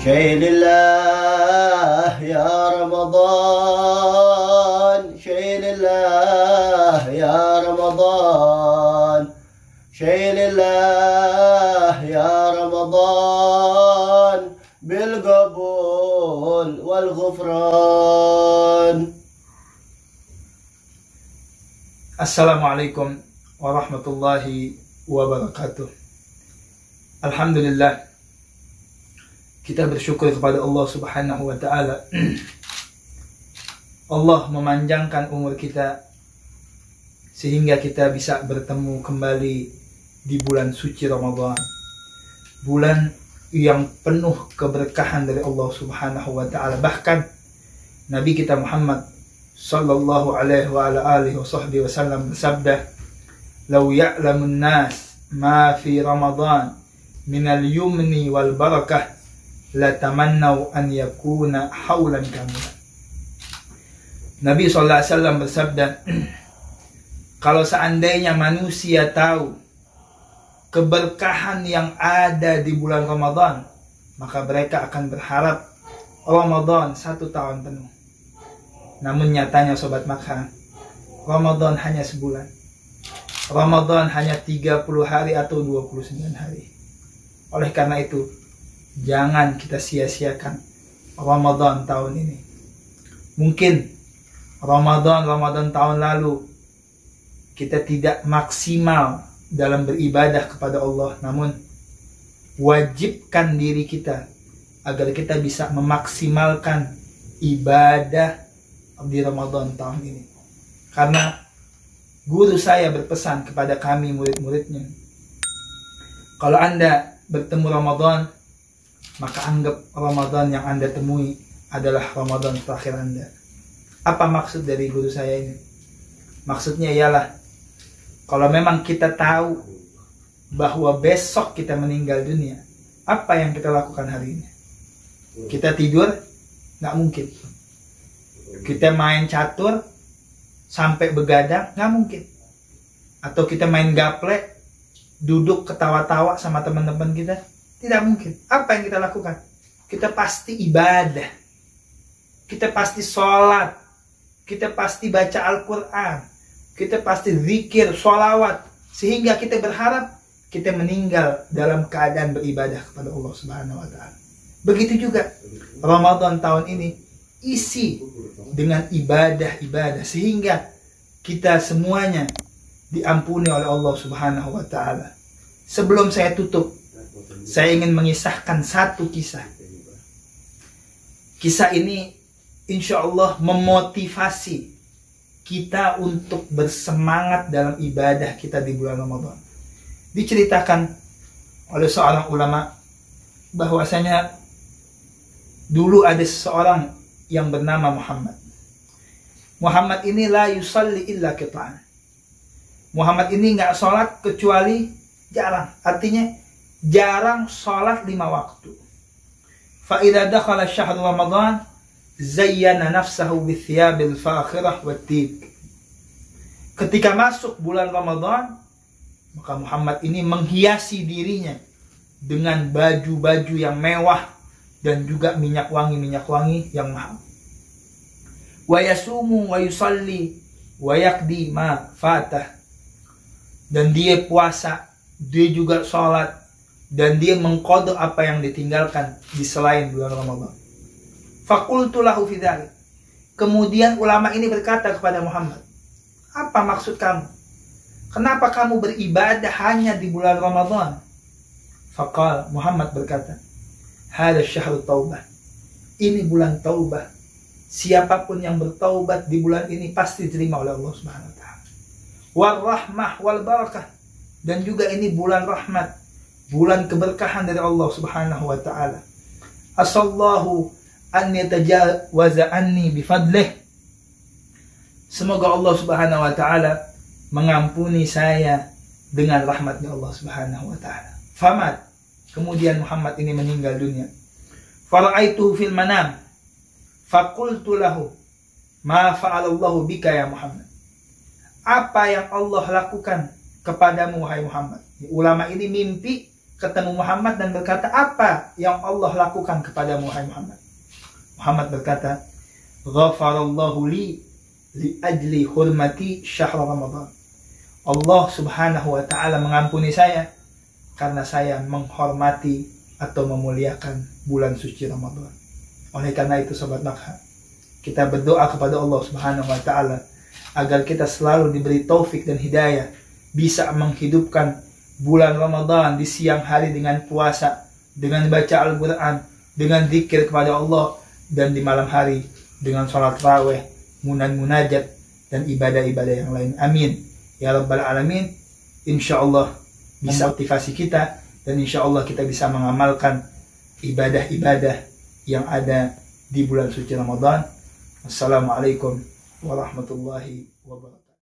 شيء لله يا رمضان، شيء لله يا رمضان، شيء لله يا رمضان بالقبول والغفران. Assalamualaikum warahmatullahi wabarakatuh. Alhamdulillah, kita bersyukur kepada Allah Subhanahu wa Ta'ala. Allah memanjangkan umur kita sehingga kita bisa bertemu kembali di bulan suci Ramadan, bulan yang penuh keberkahan dari Allah Subhanahu wa Ta'ala. Bahkan Nabi kita Muhammad sallallahu alaihi wa ala alihi wasallam bersabda, "Lau ya'lamun nas ma fi Ramadan minal yumni wal barakah la tamannau an yakuna haulan kamila." Nabi sallallahu alaihi wasallam bersabda, kalau seandainya manusia tahu keberkahan yang ada di bulan Ramadan, maka mereka akan berharap Ramadan 1 tahun penuh. Namun nyatanya sobat makan, Ramadan hanya sebulan. Ramadan hanya 30 hari atau 29 hari. Oleh karena itu, jangan kita sia-siakan Ramadan tahun ini. Mungkin Ramadan tahun lalu kita tidak maksimal dalam beribadah kepada Allah, namun wajibkan diri kita agar kita bisa memaksimalkan ibadah di Ramadan tahun ini. Karena guru saya berpesan kepada kami murid-muridnya, kalau Anda bertemu Ramadan, maka anggap Ramadan yang Anda temui adalah Ramadan terakhir Anda. Apa maksud dari guru saya ini? Maksudnya ialah, kalau memang kita tahu bahwa besok kita meninggal dunia, apa yang kita lakukan hari ini? Kita tidur? Nggak mungkin. Kita main catur sampai begadang? Nggak mungkin. Atau kita main gaplek, duduk ketawa-tawa sama teman-teman kita? Tidak mungkin. Apa yang kita lakukan? Kita pasti ibadah. Kita pasti sholat. Kita pasti baca Al-Quran. Kita pasti zikir, sholawat. Sehingga kita berharap kita meninggal dalam keadaan beribadah kepada Allah Subhanahu wa Ta'ala. Begitu juga Ramadan tahun ini isi dengan ibadah-ibadah sehingga kita semuanya diampuni oleh Allah Subhanahu wa Ta'ala. Sebelum saya tutup, saya ingin mengisahkan satu kisah. Kisah ini insya Allah memotivasi kita untuk bersemangat dalam ibadah kita di bulan Ramadan. Diceritakan oleh seorang ulama bahwasanya dulu ada seseorang yang bernama Muhammad. Muhammad ini la yusalli illa qita'an. Muhammad ini nggak sholat kecuali jarang. Artinya jarang sholat 5 waktu. Fa idza dakhala syahr Ramadan zayyana nafsahu bithiyabil fakhirah wattib. Ketika masuk bulan Ramadan, maka Muhammad ini menghiasi dirinya dengan baju-baju yang mewah dan juga minyak wangi yang mahal. Wa yasumu wa yusalli wa yaqdi ma fatah. Dan dia puasa, dia juga sholat, dan dia mengqadha apa yang ditinggalkan di selain bulan Ramadan. Faqultu lahu fi dzalik. Kemudian ulama ini berkata kepada Muhammad, apa maksud kamu? Kenapa kamu beribadah hanya di bulan Ramadan? Faqal, Muhammad berkata, hada syahrut taubah. Ini bulan taubah. Siapapun yang bertaubat di bulan ini pasti diterima oleh Allah Subhanahu wa Ta'ala. Wal rahmah wal barakah. Dan juga ini bulan rahmat, bulan keberkahan dari Allah Subhanahu wa Ta'ala. Asallahu an yatajawaza anni bifadlih. Semoga Allah Subhanahu wa Ta'ala mengampuni saya dengan rahmatnya Allah Subhanahu wa Ta'ala. Famat. Kemudian Muhammad ini meninggal dunia. Fara'aituhu fil manam. Faqultu lahu, ma fa'alallahu bika ya Muhammad. Apa yang Allah lakukan kepadamu wahai Muhammad? Ulama ini mimpi ketemu Muhammad dan berkata, apa yang Allah lakukan kepada Muhammad? Muhammad berkata, ghafarallahu li ajli hurmati syahr Ramadan. Allah subhanahu wa ta'ala mengampuni saya karena saya menghormati atau memuliakan bulan suci Ramadan. Oleh karena itu sobat Nakha, kita berdoa kepada Allah subhanahu wa ta'ala agar kita selalu diberi taufik dan hidayah, bisa menghidupkan bulan Ramadan di siang hari dengan puasa, dengan baca Al-Quran, dengan zikir kepada Allah, dan di malam hari dengan sholat raweh, munajat, dan ibadah-ibadah yang lain. Amin ya Rabbal Alamin. Insya Allah bisa motivasi kita, dan insya Allah kita bisa mengamalkan ibadah-ibadah yang ada di bulan suci Ramadan. Assalamualaikum warahmatullahi wabarakatuh.